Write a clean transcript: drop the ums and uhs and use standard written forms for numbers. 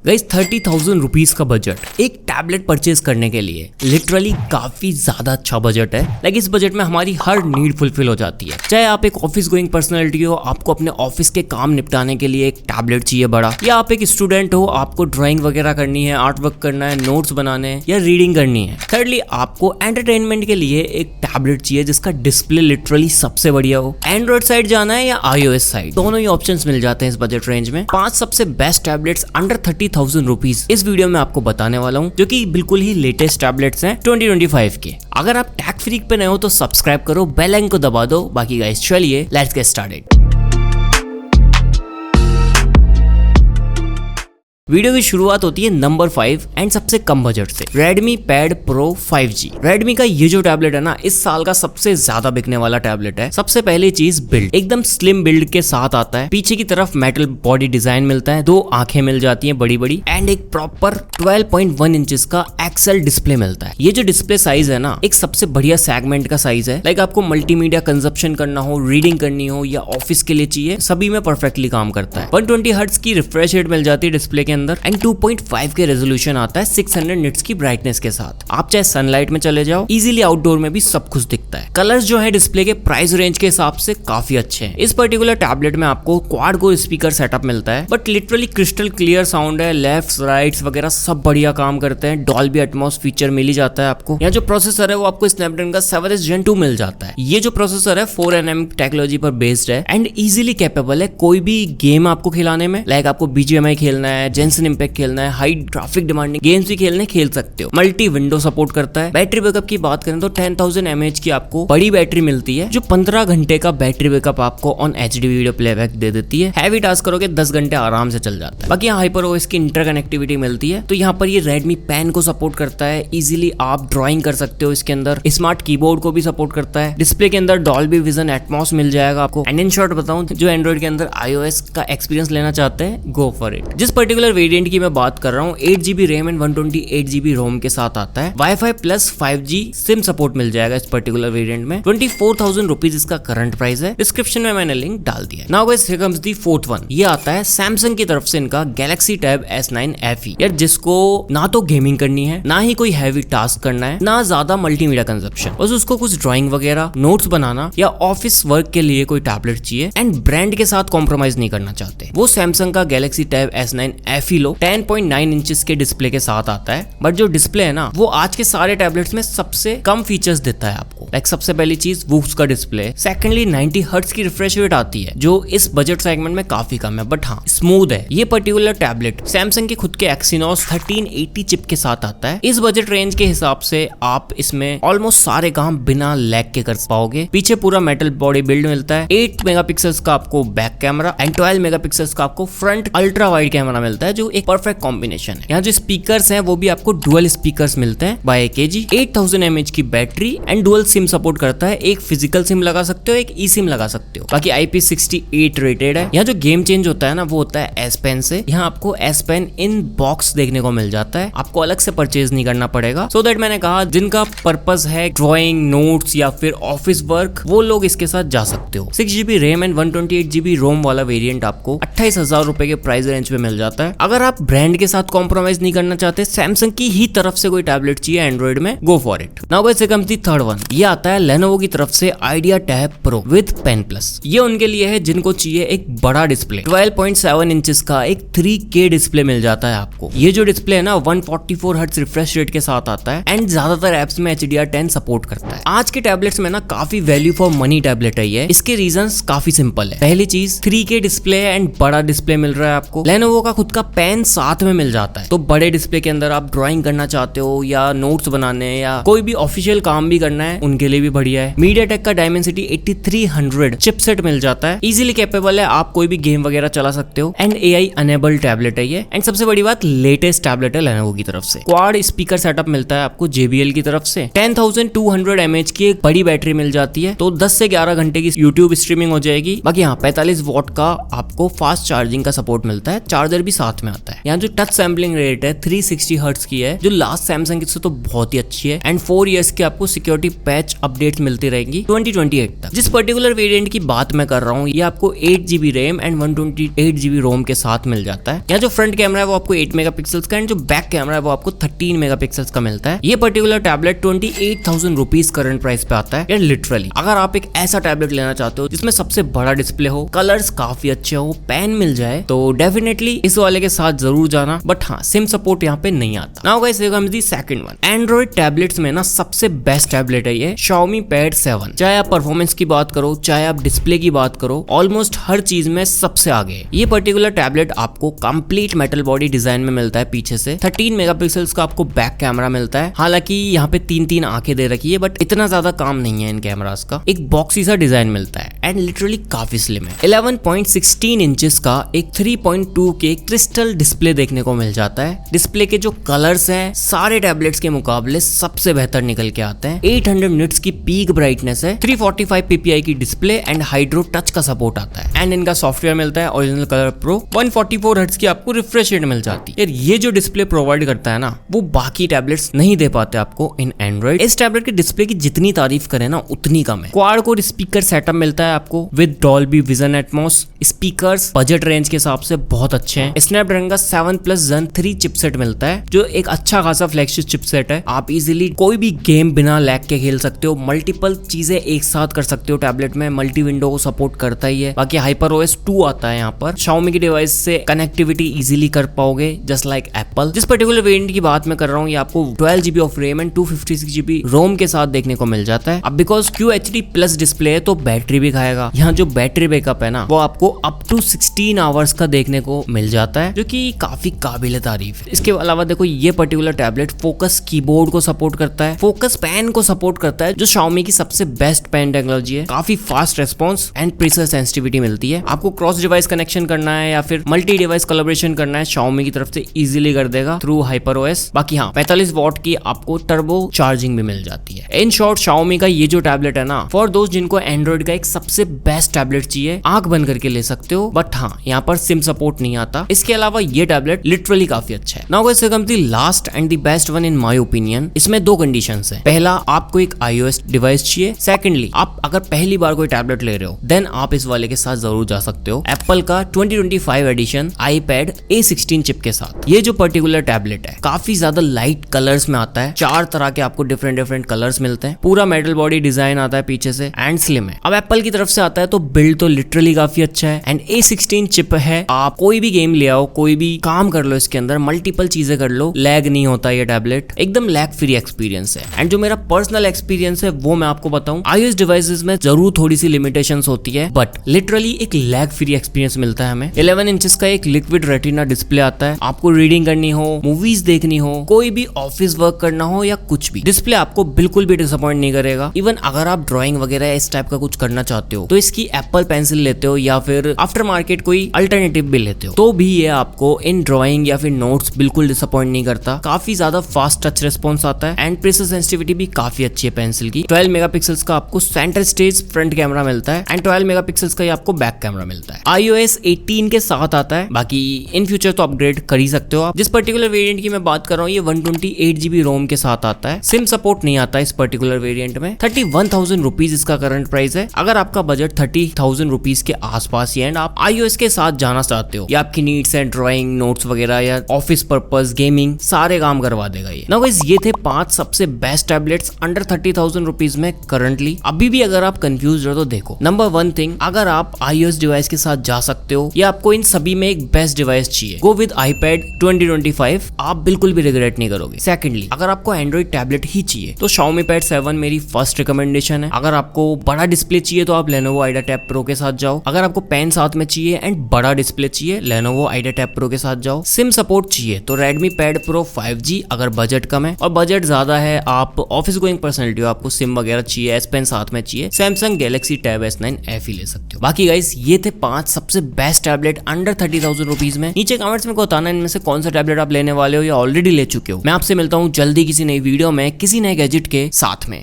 Guys 30,000 rupees का budget एक tablet purchase करने के लिए लिटरली काफी ज्यादा अच्छा बजट है। लाइक इस बजट में हमारी हर नीड फुलफिल हो जाती है। चाहे आप एक ऑफिस गोइंग पर्सनैलिटी हो, आपको अपने ऑफिस के काम निपटाने के लिए एक टैबलेट चाहिए बड़ा, या आप एक स्टूडेंट हो, आपको ड्राइंग वगैरह करनी है, आर्ट वर्क करना है, नोट्स बनाने हैं या रीडिंग करनी है। थर्डली आपको एंटरटेनमेंट के लिए एक टैबलेट चाहिए जिसका डिस्प्ले लिटरली सबसे बढ़िया हो। एंड्रॉइड साइड जाना है या iOS साइड, दोनों ही ऑप्शंस मिल जाते हैं इस बजट रेंज में। 5 सबसे बेस्ट टैबलेट्स अंडर 30,000 रुपीज इस वीडियो में आपको बताने वाला हूँ, जो कि बिल्कुल ही लेटेस्ट टैबलेट्स हैं 2025 के। अगर आप टेक फ्रीक पे नए हो तो सब्सक्राइब करो, बेल आइकन को दबा दो। बाकी गाइस चलिए लेट्स गेट स्टार्टेड। वीडियो की शुरुआत होती है नंबर 5 एंड सबसे कम बजट से, Redmi Pad Pro 5G। Redmi का ये जो टैबलेट है ना, इस साल का सबसे ज्यादा बिकने वाला टैबलेट है। सबसे पहली चीज बिल्ड, एकदम स्लिम बिल्ड के साथ आता है। पीछे की तरफ मेटल बॉडी डिजाइन मिलता है, 2 आंखें मिल जाती हैं बड़ी बड़ी, एंड एक प्रॉपर 12.1 इंचेस का एक्सेल डिस्प्ले मिलता है। ये जो डिस्प्ले साइज है ना, एक सबसे बढ़िया सेगमेंट का साइज है। लाइक आपको मल्टीमीडिया कंजप्शन करना हो, रीडिंग करनी हो या ऑफिस के लिए चाहिए, सभी में परफेक्टली काम करता है। 120 हर्ट्ज की रिफ्रेश रेट मिल जाती है डिस्प्ले के अंदर, एंड 2.5 के रेजोल्यूशन आता है 600 निट्स की ब्राइटनेस के साथ। आप चाहे सनलाइट में चले जाओ, इजीली आउटडोर में भी सब कुछ दिखता है। कलर्स जो है डिस्प्ले के प्राइस रेंज के हिसाब से काफी अच्छे हैं। इस पर्टिकुलर टैबलेट में आपको क्वाड कोर स्पीकर सेटअप मिलता है, but literally crystal clear sound है। लेफ्ट राइट्स वगैरह सब बढ़िया काम करते हैं। डॉल्बी एटमॉस फीचर मिल ही जाता है आपको। यहाँ जो प्रोसेसर है वो आपको स्नैपड्रैगन का 7S Gen 2 मिल जाता है। ये जो प्रोसेसर है 4nm टेक्नोलॉजी पर बेस्ड है एंड इजीली कैपेबल है कोई भी गेम आपको खिलाने में। लाइक आपको BGMI खेलना है, जेंसन इम्पैक्ट खेलना है, हाई ग्राफिक डिमांडिंग गेम्स भी खेल सकते हो। मल्टी विंडो सपोर्ट करता है। बैटरी बैकअप की बात करें तो 10,000 mAh की आपको बड़ी बैटरी मिलती है, जो 15 घंटे का बैटरी बैकअप आपको ऑन HD वीडियो प्लेबैक दे देती है। हैवी टास्क करोगे 10 घंटे आराम से चल जाता है। बाकी यहाँ HyperOS की इंटरकनेक्टिविटी मिलती है। तो यहाँ पर ये Redmi Pen को सपोर्ट करता है। इजीली आप ड्राइंग कर सकते हो इसके अंदर। स्मार्ट कीबोर्ड को भी सपोर्ट करता है। डिस्प्ले के अंदर डॉल्बी विजन एटमॉस मिल जाएगा आपको। एंड इन शॉर्ट बताऊं, जो एंड्रॉइड के अंदर iOS का एक्सपीरियंस लेना चाहते हैं, गो फॉर इट। जिस पर्टिकुलर वेरिएंट की मैं बात कर रहा हूँ, 8GB रैम एंड 128GB रोम के साथ आता है। Wi-Fi plus 5G SIM support मिल जाएगा इस पर्टिकुलर वेरिएंट में। 24,000 रुपीज इसका करंट प्राइस है। डिस्क्रिप्शन में मैंने लिंक डाल दिया है। Now guys here comes the fourth one. ये आता है सैमसंग की तरफ से इनका Galaxy Tab S9 FE। यार जिसको ना तो गेमिंग करनी है, ना ही कोई हैवी टास्क करना है, ना ज्यादा मल्टीमीडिया कंजप्शन, बस उसको कुछ ड्राइंग वगैरह, नोट्स बनाना या ऑफिस वर्क के लिए कोई टैबलेट चाहिए एंड ब्रांड के साथ कॉम्प्रोमाइज नहीं करना चाहते, वो सैमसंग का Galaxy Tab S9 FE लो। 10.9 इंचेस के डिस्प्ले के साथ आता है। बट जो डिस्प्ले है ना, वो आज के सारे टैबलेट्स में सबसे कम फीचर्स देता है आपको। लाइक सबसे पहली चीज वूफ्स का डिस्प्ले, सेकंडली 90 हर्ट्ज की रिफ्रेश रेट आती है, जो इस बजट सेगमेंट में काफी कम है, बट हाँ स्मूथ है। ये पर्टिकुलर टैबलेट सैमसंग के खुद के Exynos 1380 चिप के साथ आता है। इस बजट रेंज के हिसाब से आप इसमें ऑलमोस्ट सारे काम बिना लैग के कर पाओगे। पीछे पूरा मेटल बॉडी बिल्ड मिलता है। 8 मेगापिक्सल्स का आपको बैक कैमरा एंड 12 मेगापिक्सल्स का आपको फ्रंट अल्ट्रा वाइड कैमरा मिलता है, जो एक परफेक्ट कॉम्बिनेशन है। यहाँ जो स्पीकर्स हैं वो भी आपको डुअल स्पीकर्स मिलते हैं बाय AKG। 8000 mAh की battery and dual SIM support करता है। एक फिजिकल सिम लगा सकते हो, एक ई सिम लगा सकते हो। बाकी IP68 रेटेड है। यहाँ जो गेम चेंज होता है ना, वो होता है S Pen से। यहाँ आपको S Pen इन बॉक्स देखने को मिल जाता है, आपको अलग से परचेज नहीं करना पड़ेगा। सो दैट मैंने कहा जिनका पर्पस है ड्रॉइंग, नोट्स या फिर ऑफिस वर्क, वो लोग इसके साथ जा सकते हो। 6GB रैम एंड 128GB रोम वाला वेरिएंट आपको 28,000 रुपए के प्राइस रेंज में मिल जाता है। अगर आप ब्रांड के साथ कॉम्प्रोमाइज नहीं करना चाहते, सैमसंग की ही तरफ से कोई टैबलेट चाहिए एंड्रॉइड में, go for it. Now guys here comes the third one. ये आता है Lenovo की तरफ से Idea Tab Pro with Pen Plus। ये उनके लिए है जिनको चाहिए एक बड़ा डिस्प्ले। 12.7 इंचेस का एक 3K डिस्प्ले मिल जाता है आपको। ये जो डिस्प्ले है ना, 144 हर्ट्ज रिफ्रेश रेट के साथ आता है एंड ज्यादातर एप्स में HDR10 सपोर्ट करता है। आज के टैबलेट्स में ना काफी वैल्यू फॉर मनी टैबलेट है ये। इसके रीजंस काफी सिंपल है। पहली चीज 3K डिस्प्ले एंड बड़ा डिस्प्ले मिल रहा है आपको। Lenovo का खुद का पेन साथ में मिल जाता है, तो बड़े डिस्प्ले के अंदर आप ड्राइंग करना चाहते हो या नोट्स बनाने या कोई भी ऑफिशियल काम भी करना है, उनके लिए भी बढ़िया है। MediaTek का Dimensity 8300 चिपसेट मिल जाता है। इजीली कैपेबल है, आप कोई भी गेम वगैरह चला सकते हो एंड AI अनेबल्ड टैबलेट है ये। एंड सबसे बड़ी बात, लेटेस्ट टैबलेट है Lenovo की तरफ से। क्वाड स्पीकर सेटअप मिलता है आपको JBL की तरफ से। 10,200 mAh की एक बड़ी बैटरी मिल जाती है, तो 10 से 11 घंटे की YouTube स्ट्रीमिंग हो जाएगी। बाकी यहाँ 45 वॉट का आपको फास्ट चार्जिंग का सपोर्ट मिलता है, चार्जर भी साथ में आता है। यहाँ जो टच सैम्पलिंग रेट है 360 हर्ट्ज की है, जो लास्ट सैमसंग से तो बहुत ही अच्छी है। एंड 4 इयर्स की आपको सिक्योरिटी पैच पैच अपडेट मिलती रहेंगी 2028 तक। जिस पर्टिकुलर वेरिएंट की बात मैं कर रहा हूँ ये आपको 8GB रैम एंड 128GB रोम के साथ मिल जाता है। यहाँ जो फ्रंट कैमरा है वो आपको 8 मेगापिक्सल्स का एंड जो बैक कैमरा है वो आपको 13 मेगापिक्सल्स का मिलता है। ये particular tablet 28,000 rupees current price पे आता है। लिटरली अगर आप एक ऐसा टैबलेट लेना चाहते हो जिसमें सबसे बड़ा डिस्प्ले हो, कलर्स काफी अच्छे हो, पेन मिल जाए, तो डेफिनेटली इस वाले के साथ जरूर जाना। बट हाँ, सिम सपोर्ट यहाँ पे नहीं आता। Now guys we come the second one. Android tablets में ना सबसे बेस्ट टैबलेट है ये Xiaomi Pad 7। चाहे आप परफॉर्मेंस की बात करो, चाहे आप डिस्प्ले की बात करो, ऑलमोस्ट हर चीज में सबसे आगे है। ये पर्टिकुलर टैबलेट आपको कंप्लीट मेटल बॉडी डिजाइन में मिलता है पीछे से। 13 मेगापिक्सल्स का आपको बैक कैमरा मिलता है। हालांकि यहाँ पे 3-3 आंखें दे रखी है बट इतना ज्यादा काम नहीं है इन कैमरास का। एक बॉक्सी सा डिजाइन मिलता है एंड लिटरली काफी स्लिम है। 11.16 इंचेस का एक 3.2K क्रिस्टल डिस्प्ले देखने को मिल जाता है। डिस्प्ले के जो कलर्स हैं सारे टैबलेट्स के मुकाबले सबसे बेहतर निकल के आते हैं। 800 निट्स की पीक ब्राइटनेस है, 345 ppi की डिस्प्ले एंड हाइड्रो टच का सपोर्ट आता है एंड इनका सॉफ्टवेयर मिलता है ओरिजिनल कलर प्रो। 144 हर्ट्ज की आपको रिफ्रेश रेट मिल जाती है। यार ये जो डिस्प्ले प्रोवाइड करता है ना वो बाकी टैबलेट्स नहीं दे पाते आपको इन एंड्रॉइड। इस टैबलेट के डिस्प्ले की जितनी तारीफ करें ना उतनी कम है। क्वाड कोर स्पीकर सेटअप मिलता है आपको with Dolby vision Atmos. Speakers budget range के हिसाब से बहुत अच्छे हैं। स्नैपड्रैगन का 7+ Zen 3 चिपसेट मिलता है जो एक अच्छा खासा फ्लैगशिप चिपसेट है। आप इजीली कोई भी गेम बिना लैग के खेल सकते हो, मल्टीपल चीजें एक साथ कर सकते हो। टैबलेट में मल्टी विंडो को सपोर्ट करता ही है। बाकी HyperOS 2 आता है यहाँ पर। Xiaomi की डिवाइस से कनेक्टिविटी इजीली कर पाओगे जस्ट लाइक एप्पल। जिस पर्टिकुलर वेरिएंट की बात मैं कर रहा हूँ ये आपको 12GB of RAM and 256GB रोम के साथ देखने को मिल जाता है। अब बिकॉज QHD+ डिस्प्ले है तो बैटरी भी खाएगा। यहाँ जो बैटरी बैकअप है ना वो आपको अप टू 16 आवर्स का देखने को मिल जाता है जो कि काफी काबिल तारीफ है। इसके अलावा देखो ये पर्टिकुलर टैबलेट फोकस कीबोर्ड को सपोर्ट करता है, फोकस पेन को सपोर्ट करता है जो Xiaomi की सबसे बेस्ट पेन टेक्नोलॉजी है। काफी fast response and precise sensitivity मिलती है। आपको क्रॉस डिवाइस कनेक्शन करना है या फिर मल्टी डिवाइस कोलैबोरेशन करना है Xiaomi की तरफ से इजीली कर देगा थ्रू HyperOS। बाकी हाँ 45 वॉट की आपको टर्बो चार्जिंग भी मिल जाती है। इन शॉर्ट Xiaomi का ये जो टैबलेट है ना फॉर दोस्त जिनको एंड्रॉइड का एक सबसे बेस्ट टैबलेट चाहिए आंख बंद करके ले सकते हो। बट हाँ यहाँ पर सिम सपोर्ट नहीं आता। इसके अलावा ये टैबलेट लिटरली काफी अच्छा है। Now guys we come to the last and the best one in my opinion. इसमें दो कंडीशंस हैं। पहला आपको एक iOS डिवाइस चाहिए। सेकंडली आप अगर पहली बार कोई टैबलेट ले रहे हो देन आप इस वाले के साथ जरूर जा सकते हो। एप्पल का 2025 एडिशन iPad A16 चिप के साथ ये जो पर्टिकुलर टैबलेट है काफी ज्यादा लाइट कलर्स में आता है। 4 तरह के आपको डिफरेंट कलर्स मिलते हैं। पूरा मेटल बॉडी डिजाइन आता है पीछे से एंड स्लिम है। अब एप्पल की तरफ से आता है तो बिल्ड तो लिटरली काफी अच्छा है एंड A16 चिप है। आप कोई भी गेम ले आओ, कोई भी काम कर लो, इसके अंदर मल्टीपल चीजें कर लो, लैग नहीं होता ये टैबलेट। एकदम लैग फ्री एक्सपीरियंस है। एंड जो मेरा पर्सनल एक्सपीरियंस है वो मैं आपको बताऊं, iOS डिवाइसेस में जरूर थोड़ी सी लिमिटेशंस होती है बट लिटरली एक लैग फ्री एक्सपीरियंस मिलता है हमें। 11 इंचेस का एक लिक्विड रेटिना डिस्प्ले आता है। आपको रीडिंग करनी हो, मूवीज देखनी हो, कोई भी ऑफिस वर्क करना हो या कुछ भी, डिस्प्ले आपको बिल्कुल भी डिसअपॉइंट नहीं करेगा। इवन अगर आप ड्राइंग वगैरह इस टाइप का कुछ करना चाहते हो तो इसकी एप्पल पेंसिल लेते हो या फिर आफ्टर मार्केट कोई अल्टरनेटिव भी लेते हो तो भी ये आपको इन ड्राइंग या फिर नोट्स बिल्कुल डिसअपॉइंट नहीं करता। काफी ज्यादा फास्ट टच रिस्पॉन्स आता है एंड प्रेशर सेंसिटिविटी भी काफी अच्छी है पेंसिल की। 12 मेगापिक्सल्स का आपको सेंटर स्टेज फ्रंट कैमरा मिलता है एंड 12 मेगापिक्सल्स का आपको बैक कैमरा मिलता है। iOS 18 के साथ आता है। बाकी इन फ्यूचर तो अपग्रेड कर ही सकते हो आप। जिस पर्टिकुलर वेरिएंट की मैं बात कर रहा हूँ ये 128GB रोम के साथ आता है। सिम सपोर्ट नहीं आता इस पर्टिकुलर वेरिएंट में। 31,000 रुपीज इसका करंट प्राइस है। अगर आपका बजट 30,000 रुपीज के आसपास ही एंड आप iOS के साथ जाना चाहते हो या आपकी नीड्स है ड्राइंग, नोट्स वगैरह या ऑफिस पर्पस, गेमिंग, सारे काम करवा देगा ये। नाउ गाइस ये थे 5 सबसे बेस्ट टैबलेट्स अंडर 30,000 रुपीज में करंटली। अभी भी अगर आप कंफ्यूज हो तो देखो, नंबर 1 थिंग, अगर आप iOS डिवाइस के साथ जा सकते हो या आपको इन सभी में एक बेस्ट डिवाइस चाहिए, गो विद iPad 2025। आप बिल्कुल भी रिग्रेट नहीं करोगे। सेकंडली अगर आपको एंड्रॉइड टैबलेट ही चाहिए तो Xiaomi Pad 7 मेरी फर्स्ट रिकमेंडेशन है। अगर आपको बड़ा डिस्प्ले चाहिए तो आप Lenovo IdeaTab Pro के साथ जाओ। अगर आपको पेन साथ में चाहिए एंड बड़ा डिस्प्ले चाहिए Lenovo IdeaTab Pro के साथ जाओ। सिम सपोर्ट चाहिए तो Redmi Pad Pro 5G अगर बजट कम है, और बजट ज्यादा है, आप ऑफिस गोइंग पर्सनैलिटी हो, आपको सिम वगैरह चाहिए, S Pen साथ में चाहिए, Samsung Galaxy Tab S9 ही ले सकते हो। बाकी गाइस ये थे 5 सबसे बेस्ट टैबलेट अंडर 30,000 रुपीज में। नीचे कमेंट्स में बताना इनमें से कौन सा टैबलेट आप लेने वाले हो या ऑलरेडी ले चुके हो। मैं आपसे मिलता हूँ जल्दी किसी नई वीडियो में किसी नए गैजेट के साथ में।